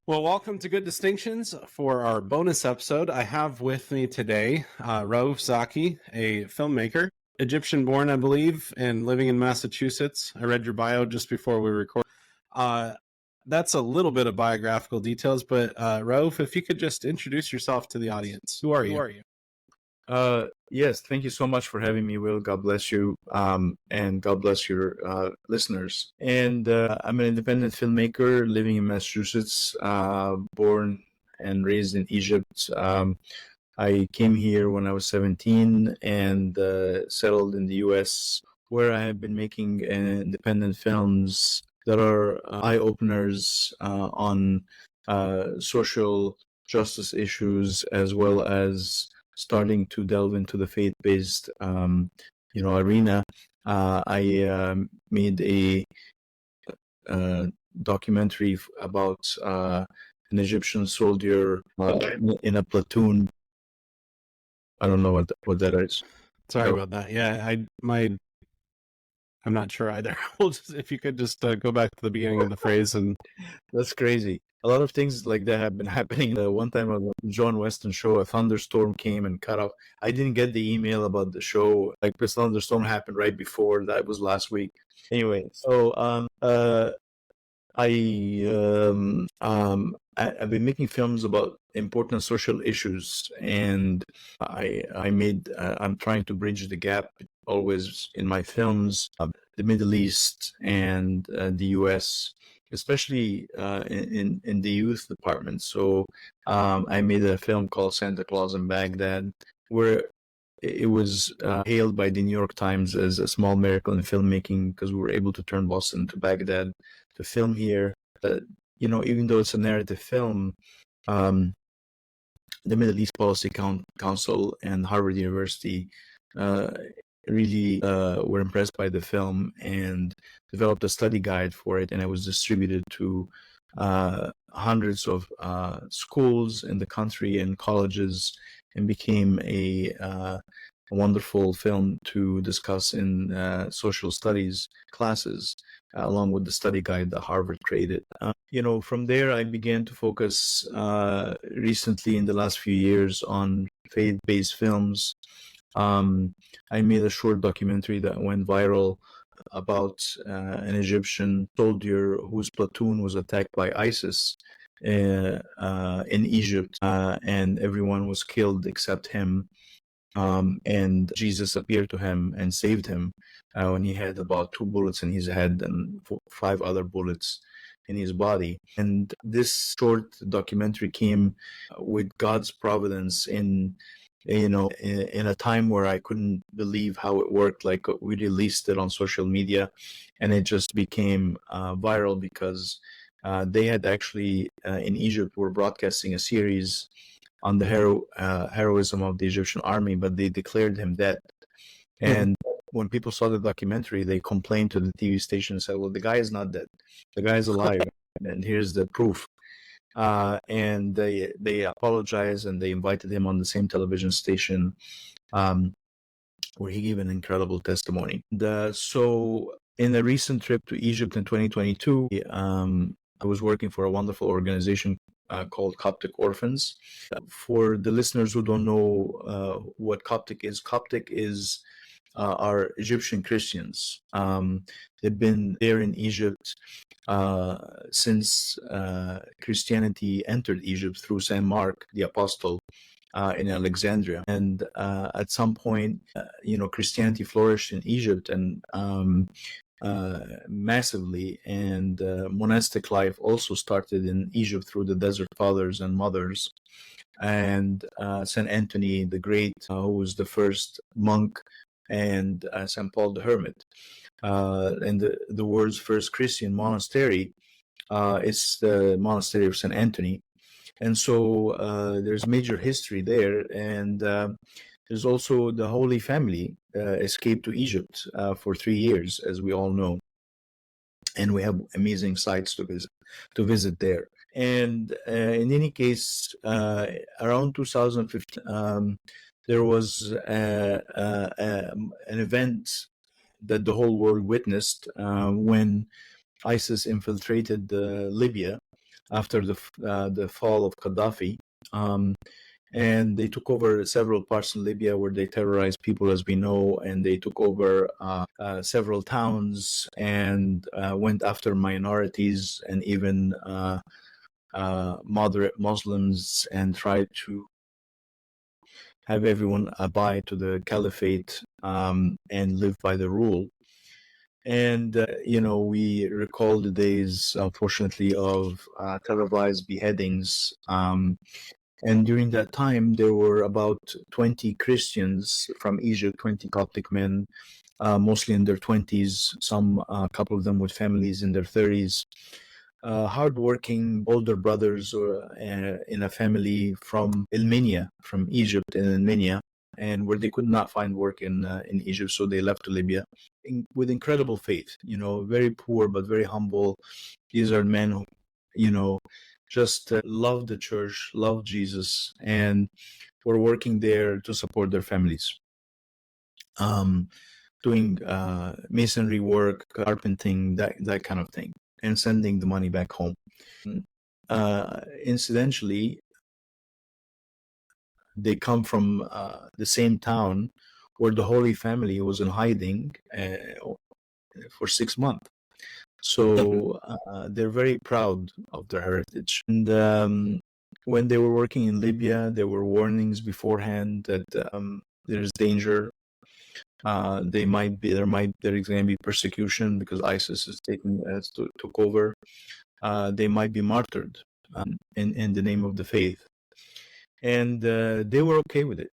Well, welcome to Good Distinctions. For our bonus episode, I have with me today Raouf Zaki, a filmmaker, Egyptian-born, I believe, and living in Massachusetts. I read your bio just before we record. That's a little bit of biographical details, but Raouf, if you could just introduce yourself to the audience. Who are you? Yes, thank you so much for having me, Will. God bless you, and God bless your listeners. And I'm an independent filmmaker living in Massachusetts, born and raised in Egypt. I came here when I was 17 and settled in the U.S., where I have been making independent films that are eye-openers on social justice issues, as well as starting to delve into the faith-based, arena. I made a documentary about an Egyptian soldier in a platoon. I don't know what that is. Sorry about that. Yeah, I'm not sure either. If you could just go back to the beginning of the phrase and. That's crazy. A lot of things like that have been happening. One time on the John Weston show, a thunderstorm came and cut off. I didn't get the email about the show. Like this thunderstorm happened right before. That was last week. Anyway, so I've been making films about important social issues, and I'm trying to bridge the gap always in my films, the Middle East and the U.S., especially in the youth department. So I made a film called Santa Claus in Baghdad, where it was hailed by the New York Times as a small miracle in filmmaking because we were able to turn Boston to Baghdad to film here. Even though it's a narrative film, the Middle East Policy Council and Harvard University really were impressed by the film and developed a study guide for it, and it was distributed to hundreds of schools in the country and colleges, and became a wonderful film to discuss in social studies classes, along with the study guide that Harvard created. From there, I began to focus recently in the last few years on faith-based films. I made a short documentary that went viral about an Egyptian soldier whose platoon was attacked by ISIS in Egypt, and everyone was killed except him. And Jesus appeared to him and saved him when he had about 2 bullets in his head and 5 other bullets in his body. And this short documentary came with God's providence in a time where I couldn't believe how it worked. Like, we released it on social media and it just became viral because they had actually in Egypt were broadcasting a series on the heroism of the Egyptian army, but they declared him dead. And when people saw the documentary, they complained to the TV station and said, well, the guy is not dead. The guy is alive. And here's the proof. And they apologized and they invited him on the same television station where he gave an incredible testimony. So in a recent trip to Egypt in 2022, I was working for a wonderful organization called Coptic Orphans. For the listeners who don't know what Coptic is are Egyptian Christians. They've been there in Egypt since Christianity entered Egypt through Saint Mark, the apostle, in Alexandria. And at some point, Christianity flourished in Egypt and massively, and monastic life also started in Egypt through the Desert Fathers and Mothers. And Saint Anthony the Great, who was the first monk, and St. Paul the Hermit. And the world's first Christian monastery is the monastery of St. Anthony. And so there's major history there. And there's also the Holy Family escaped to Egypt for 3 years, as we all know. And we have amazing sites to visit there. And in any case, around 2015, there was an event that the whole world witnessed when ISIS infiltrated Libya after the fall of Gaddafi. And they took over several parts in Libya where they terrorized people, as we know, and they took over several towns and went after minorities and even moderate Muslims, and tried to have everyone abide to the caliphate and live by the rule. And, we recall the days, unfortunately, of televised beheadings. And during that time, there were about 20 Christians from Egypt, 20 Coptic men, mostly in their 20s, a couple of them with families in their 30s, hardworking older brothers in a family from Elminia, from Egypt in Elminia, and where they could not find work in Egypt, so they left to Libya with incredible faith. Very poor but very humble. These are men who, just love the church, love Jesus, and were working there to support their families. Doing masonry work, carpenting, that kind of thing, and sending the money back home. Incidentally, they come from the same town where the Holy Family was in hiding for 6 months. So they're very proud of their heritage. And when they were working in Libya, there were warnings beforehand that there's danger. There is going to be persecution because ISIS took over. They might be martyred in the name of the faith, and they were okay with it.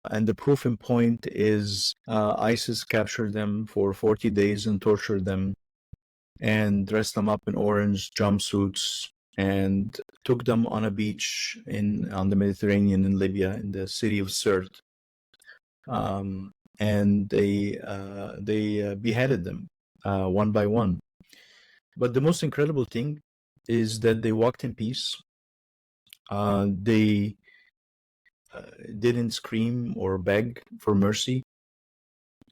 And the proof in point is ISIS captured them for 40 days and tortured them, and dressed them up in orange jumpsuits and took them on a beach on the Mediterranean in Libya, in the city of Sirte. And they beheaded them one by one. But the most incredible thing is that they walked in peace. They didn't scream or beg for mercy.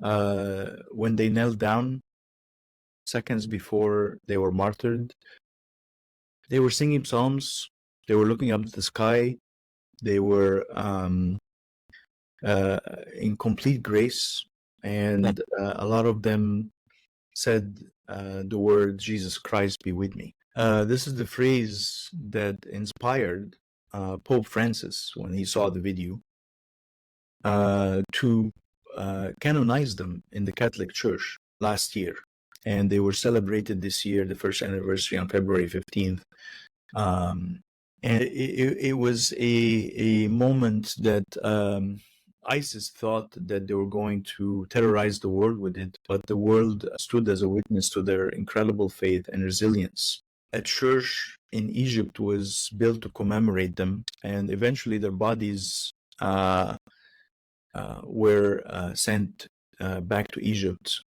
When they knelt down, seconds before they were martyred, they were singing psalms. They were looking up at the sky. They were in complete grace, and a lot of them said the word, "Jesus Christ be with me." This is the phrase that inspired Pope Francis, when he saw the video, to canonize them in the Catholic Church last year. And they were celebrated this year, the first anniversary, on February 15th. And it was a moment that ISIS thought that they were going to terrorize the world with it, but the world stood as a witness to their incredible faith and resilience. A church in Egypt was built to commemorate them, and eventually their bodies were sent back to Egypt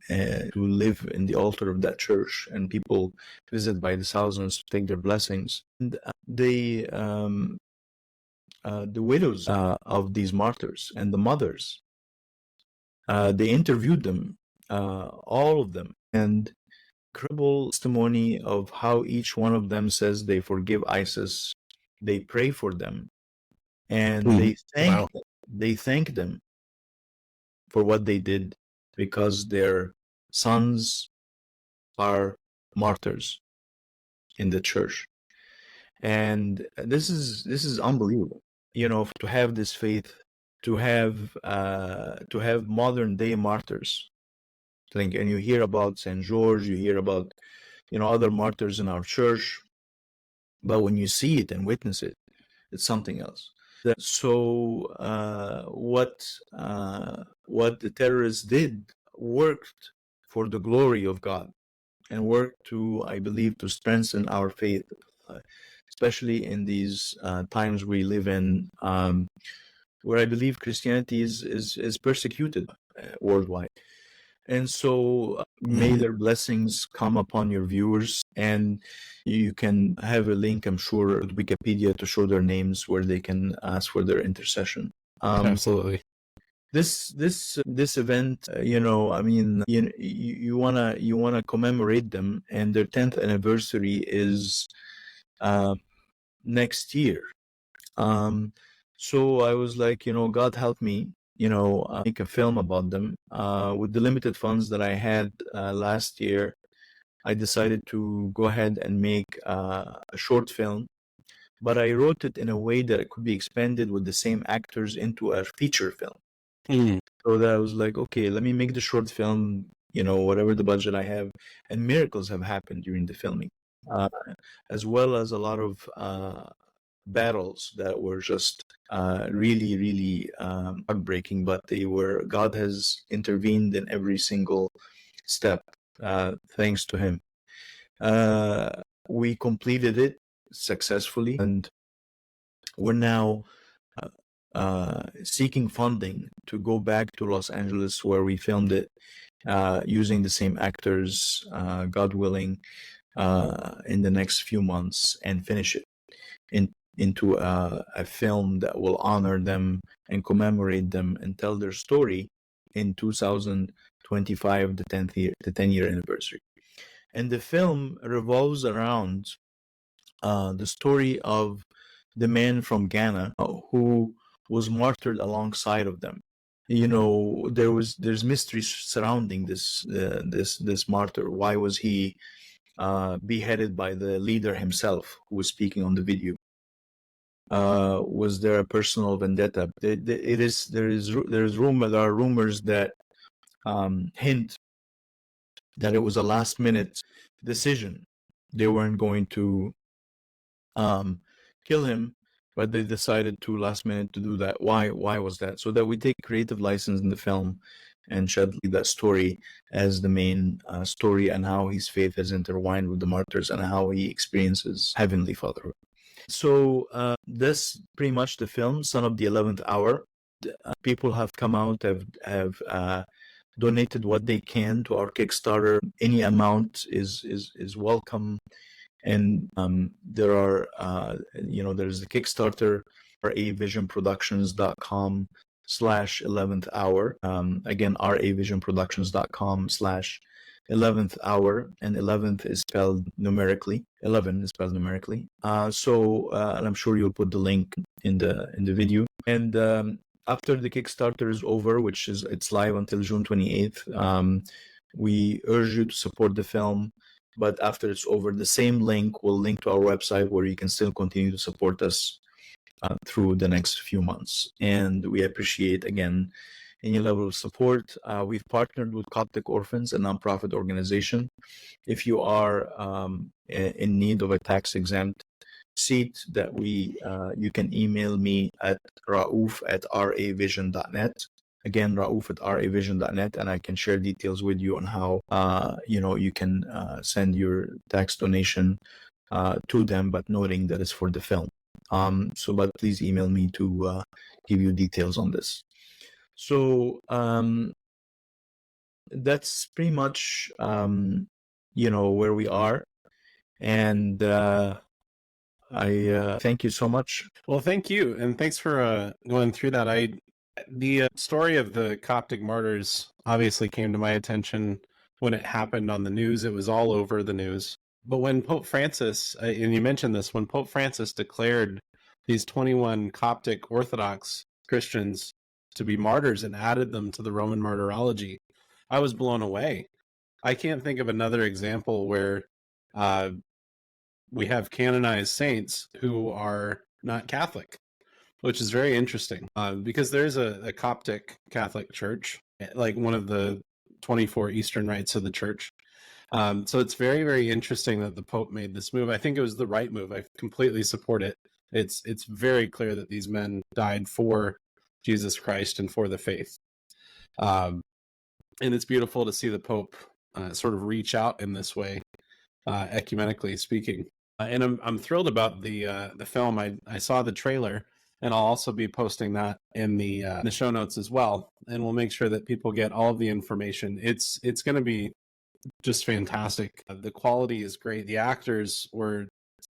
to live in the altar of that church, and people visit by the thousands to take their blessings. And the widows of these martyrs and the mothers, they interviewed them, all of them, and incredible testimony of how each one of them says they forgive ISIS, they pray for them, and they thank them for what they did, because their sons are martyrs in the church. And this is unbelievable, to have this faith, to have modern day martyrs. And you hear about Saint George, you hear about other martyrs in our church, but when you see it and witness it, it's something else. So what the terrorists did worked for the glory of God, and worked to, I believe, to strengthen our faith, especially in these times we live in, where I believe Christianity is persecuted worldwide. And so may their blessings come upon your viewers, and you can have a link, I'm sure, with Wikipedia to show their names, where they can ask for their intercession. Absolutely. This event, you wanna commemorate them, and their 10th anniversary is next year. So I was like, God help me, make a film about them. With the limited funds that I had last year, I decided to go ahead and make a short film, but I wrote it in a way that it could be expanded with the same actors into a feature film. Mm. So that I was like, okay, let me make the short film, whatever the budget I have. And miracles have happened during the filming, as well as a lot of battles that were just really, really heartbreaking, but God has intervened in every single step, thanks to him. We completed it successfully, and we're now seeking funding to go back to Los Angeles where we filmed it, using the same actors, God willing, in the next few months, and finish it into a film that will honor them and commemorate them and tell their story in 2025, the 10-year anniversary. And the film revolves around the story of the man from Ghana who was martyred alongside of them. There's mystery surrounding this martyr. Why was he beheaded by the leader himself, who was speaking on the video? Was there a personal vendetta? There are rumors that hint that it was a last minute decision. They weren't going to kill him, but they decided to last minute to do that. Why was that? So that we take creative license in the film and shed that story as the main story, and how his faith is intertwined with the martyrs and how he experiences heavenly fatherhood. So this pretty much the film, Son of the 11th Hour. People have come out, have donated what they can to our Kickstarter. Any amount is welcome. And there are, there's the Kickstarter, ravisionproductions.com/11th hour. Again, ravisionproductions.com/11th hour, and 11th is spelled numerically. 11 is spelled numerically. And I'm sure you'll put the link in the video. And after the Kickstarter is over, it's live until June 28th, we urge you to support the film. But after it's over, the same link will link to our website, where you can still continue to support us through the next few months. And we appreciate, again, any level of support. We've partnered with Coptic Orphans, a nonprofit organization. If you are in need of a tax-exempt seat, that you can email me at raouf@ravision.net. Again, raouf@ravision.net, and I can share details with you on how you can send your tax donation to them, but noting that it's for the film. But please email me to give you details on this. So that's pretty much where we are, and I thank you so much. Well, thank you, and thanks for going through that. The story of the Coptic martyrs obviously came to my attention when it happened on the news. It was all over the news. But when Pope Francis, and you mentioned this, when Pope Francis declared these 21 Coptic Orthodox Christians to be martyrs and added them to the Roman martyrology, I was blown away. I can't think of another example where we have canonized saints who are not Catholic, which is very interesting, because there's a Coptic Catholic church, like one of the 24 Eastern rites of the church. So it's very, very interesting that the Pope made this move. I think it was the right move. I completely support it. It's very clear that these men died for Jesus Christ and for the faith. And it's beautiful to see the Pope sort of reach out in this way, ecumenically speaking. And I'm thrilled about the film. I saw the trailer, and I'll also be posting that in the show notes as well. And we'll make sure that people get all of the information. It's going to be just fantastic. The quality is great. The actors were,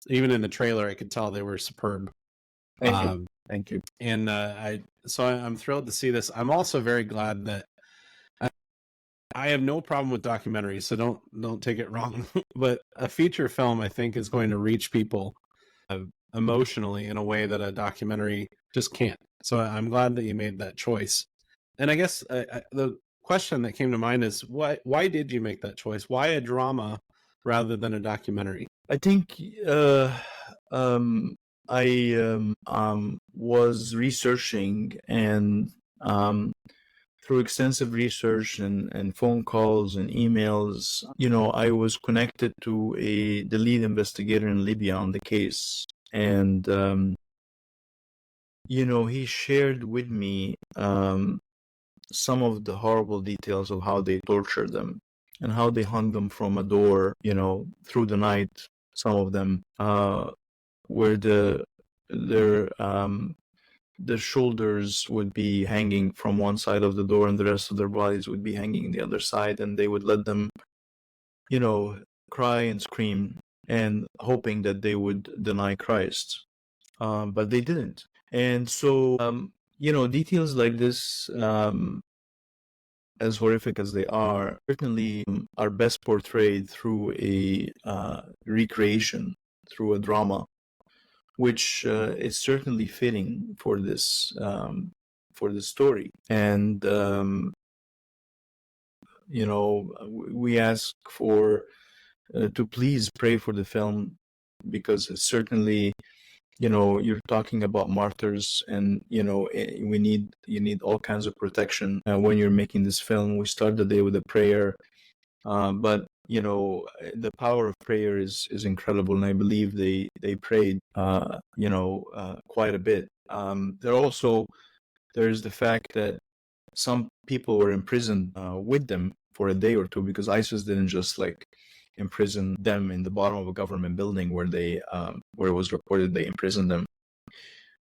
even in the trailer, I could tell they were superb. Thank you. And I'm thrilled to see this. I'm also very glad that I have no problem with documentaries, so don't take it wrong. But a feature film, I think, is going to reach people emotionally in a way that a documentary just can't. So I'm glad that you made that choice. And I guess the question that came to mind is why did you make that choice? Why a drama rather than a documentary? I think I was researching, and through extensive research and phone calls and emails, I was connected to the lead investigator in Libya on the case. And, he shared with me some of the horrible details of how they tortured them and how they hung them from a door, through the night. Some of them, where their shoulders would be hanging from one side of the door and the rest of their bodies would be hanging the other side, and they would let them, cry and scream and hoping that they would deny Christ. But they didn't. And so, details like this, as horrific as they are, certainly are best portrayed through a recreation, through a drama, which is certainly fitting for this story. And we ask for to please pray for the film, because it's certainly, you're talking about martyrs, and you need all kinds of protection when you're making this film. We start the day with a prayer, but the power of prayer is incredible, and I believe they prayed quite a bit. There's the fact that some people were imprisoned with them for a day or two, because ISIS didn't just imprison them in the bottom of a government building where it was reported they imprisoned them,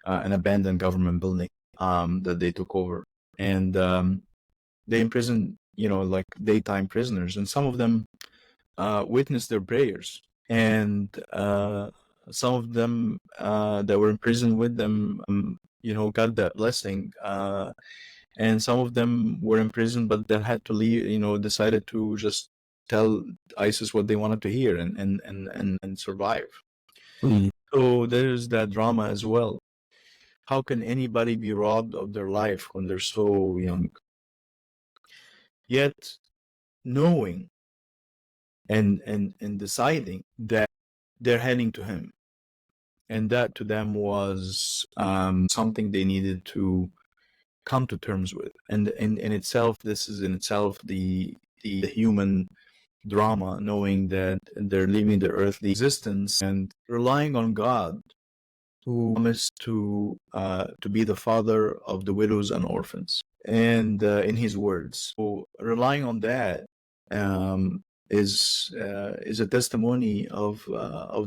an abandoned government building that they took over, and they imprisoned daytime prisoners, and some of them witnessed their prayers, and some of them that were imprisoned with them got that blessing, and some of them were imprisoned but that had to leave, decided to just tell ISIS what they wanted to hear and survive. So there's that drama as well. How can anybody be robbed of their life when they're so young? Yet knowing and deciding that they're heading to him, and that to them was something they needed to come to terms with. And in itself, this is in itself the human drama, knowing that they're leaving their earthly existence and relying on God, who promised to be the father of the widows and orphans, and in His words. So relying on that is a testimony of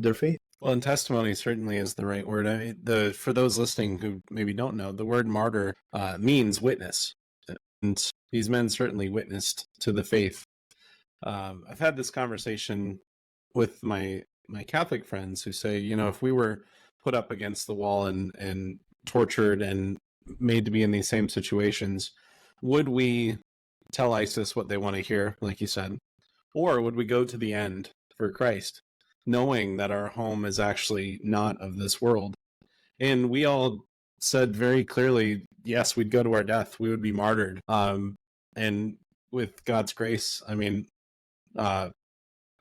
their faith. Well, and testimony certainly is the right word. I mean, for those listening who maybe don't know, the word martyr means witness, and these men certainly witnessed to the faith. I've had this conversation with my Catholic friends who say, if we were put up against the wall and tortured and made to be in these same situations, would we tell ISIS what they want to hear, like you said, or would we go to the end for Christ, knowing that our home is actually not of this world? And we all said very clearly, yes, we'd go to our death. We would be martyred. And with God's grace, I mean,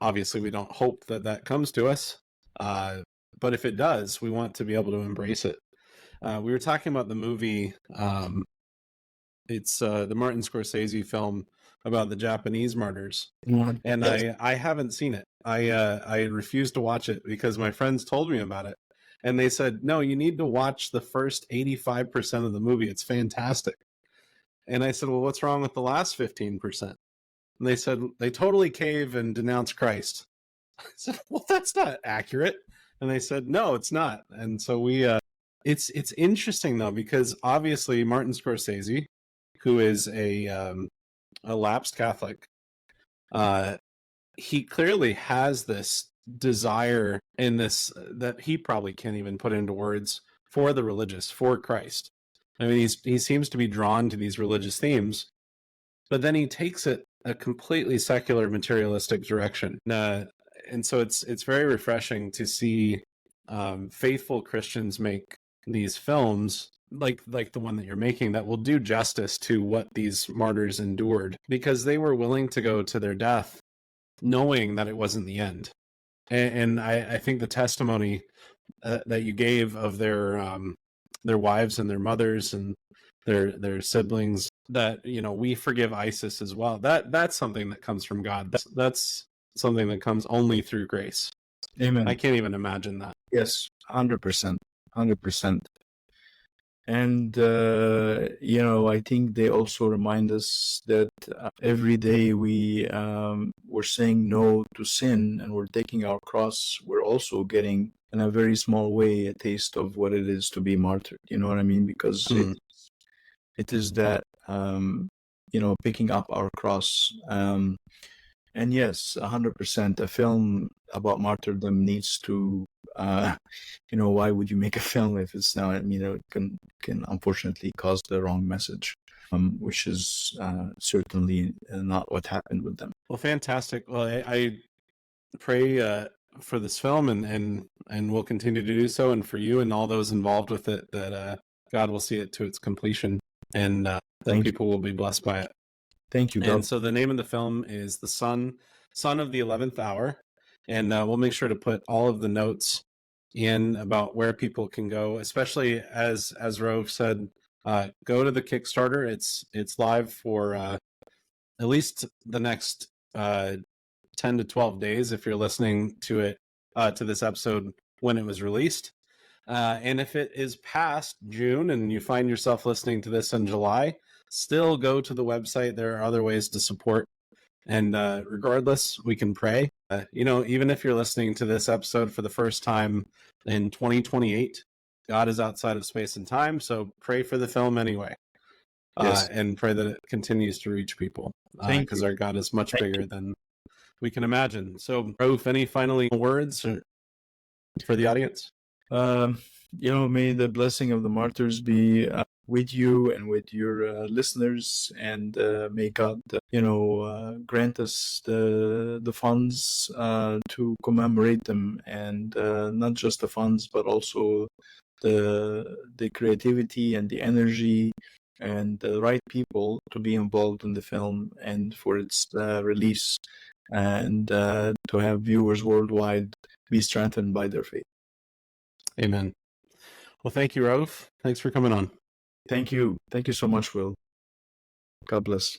obviously we don't hope that comes to us. But if it does, we want to be able to embrace it. We were talking about the movie. It's the Martin Scorsese film about the Japanese martyrs. And yes. I haven't seen it. I refused to watch it because my friends told me about it. And they said, no, you need to watch the first 85% of the movie. It's fantastic. And I said, well, what's wrong with the last 15%? And they said, they totally cave and denounce Christ. I said, well, that's not accurate. And they said, no, it's not. And so it's interesting though, because obviously Martin Scorsese, who is a lapsed Catholic, he clearly has this desire in this that he probably can't even put into words for the religious, for Christ. I mean, he seems to be drawn to these religious themes, but then he takes it a completely secular, materialistic direction. And so it's very refreshing to see faithful Christians make these films like the one that you're making that will do justice to what these martyrs endured, because they were willing to go to their death knowing that it wasn't the end. And I think the testimony that you gave of their wives and their mothers and their siblings, that, you know, we forgive ISIS as well, that's something that comes from God. That's something that comes only through grace. Amen. I can't even imagine that. Yes, 100%, 100%. And you know, I think they also remind us that every day we're saying no to sin, and we're taking our cross. We're also getting, in a very small way, a taste of what it is to be martyred. You know what I mean? Because it is that you know, picking up our cross. And yes, 100%. A film about martyrdom needs to, you know, why would you make a film if it's now? I mean, it can unfortunately cause the wrong message, which is certainly not what happened with them. Well, fantastic. Well, I pray for this film, and we'll continue to do so, and for you and all those involved with it, that God will see it to its completion, and that people will be blessed by it. Thank you, And so the name of the film is The Son of the 11th Hour. And we'll make sure to put all of the notes in about where people can go, especially as Raouf said, go to the Kickstarter. It's live for at least the next 10 to 12 days if you're listening to it, to this episode when it was released. And if it is past June and you find yourself listening to this in July, still go to the website. There are other ways to support. And regardless, we can pray. You know, even if you're listening to this episode for the first time in 2028, God is outside of space and time. So pray for the film anyway. Yes. And pray that it continues to reach people. Because our God is much bigger than we can imagine. So, Raouf, any final words for the audience? You know, may the blessing of the martyrs be with you and with your listeners, and may God, you know, grant us the funds to commemorate them, and not just the funds, but also the creativity and the energy and the right people to be involved in the film and for its release, and to have viewers worldwide be strengthened by their faith. Amen. Well, thank you, Raouf. Thanks for coming on. Thank you. Thank you so much, Will. God bless.